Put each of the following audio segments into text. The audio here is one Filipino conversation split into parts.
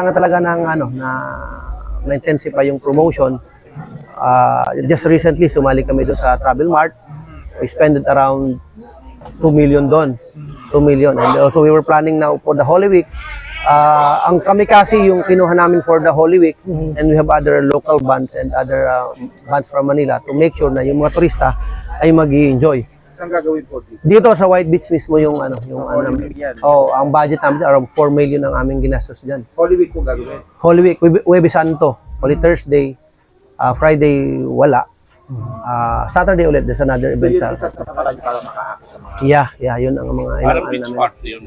Kailangan talaga ng na-intensify yung promotion. Just recently, sumali kami doon sa Travel Mart. We spent around 2 million doon. 2 million. And also, we were planning now for the Holy Week. Ang Kamikasi yung kinuha namin for the Holy Week. And we have other local bands and other bands from Manila to make sure na yung mga turista ay mag-i-enjoy. Saan gagawin po dito? Dito sa White Beach mismo yung ang budget namin around 4 million ang aming ginastos diyan. Holy Week po gagawin? Holy Week, Huwebes Santo, Holy Thursday, Friday wala. Saturday ulit, there's another event So yun isa sa paraan para makaakit sa mga... Yeah, yun ang mga Parang beach party yun.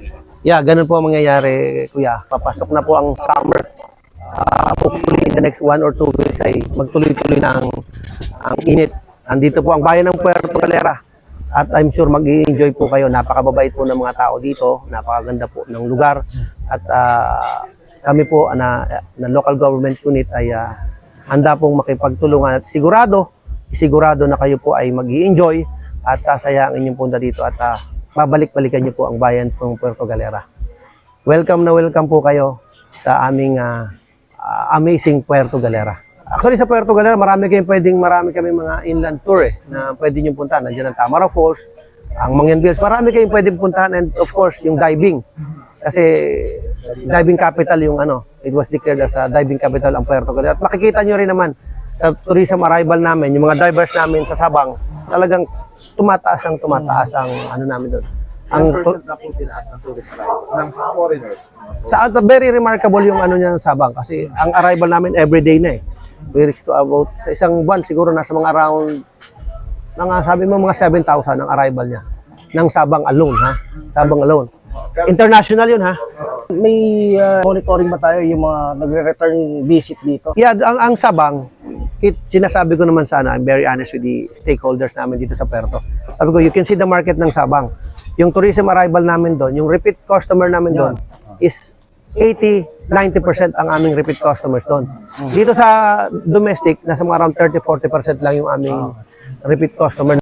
Yeah, ganun po ang mangyayari, kuya. Papasok na po ang summer. Hopefully in the next 1 or 2 weeks ay magtuloy-tuloy na ang init. Andito po ang bayan ng Puerto Galera. At I'm sure mag-i-enjoy po kayo. Napakababait po ng mga tao dito. Napakaganda po ng lugar. At kami po na local government unit ay handa pong makipagtulungan. At sigurado na kayo po ay mag-i-enjoy at sasaya ang inyong punta dito at babalik-balikan niyo po ang bayan ng Puerto Galera. Welcome po kayo sa aming amazing Puerto Galera. Actually sa Puerto Galera, marami kami mga inland tour na pwede niyo puntahan. Nandiyan ang Tamara Falls, ang Mangyan Bills, marami kayong pwedeng puntahan, and of course yung diving. Kasi diving capital yung it was declared as a diving capital ang Puerto Galera. At makikita niyo rin naman sa tourism arrival namin, yung mga divers namin sa Sabang, talagang tumataas ang namin doon. Ang percent na po tinaas ng tourist arrival ng foreigners. Very remarkable yung niya ng Sabang kasi ang arrival namin everyday na eh. We reached to about sa isang buwan siguro nasa mga around sabi mo mga 7,000 ang arrival niya ng Sabang alone Sabang alone. International yun May monitoring ba tayo yung mga nagre-return visit dito? Yeah, ang Sabang, sinasabi ko naman sana, I'm very honest with the stakeholders namin dito sa Puerto. Sabi ko, you can see the market ng Sabang. Yung tourism arrival namin doon, yung repeat customer namin doon is 80-90% ang aming repeat customers doon. Dito sa domestic, nasa mga around 30-40% lang yung aming repeat customer.